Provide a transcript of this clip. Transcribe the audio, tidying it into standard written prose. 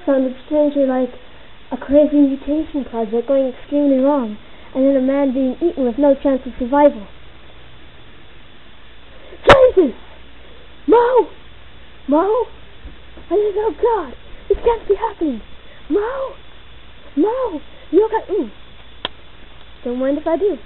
sounded strangely like a crazy mutation project going extremely wrong, and then a man being eaten with no chance of survival. Jesus! Mo! Mo! I said, oh God, this can't be happening. Mo! Mo! You okay? Don't mind if I do.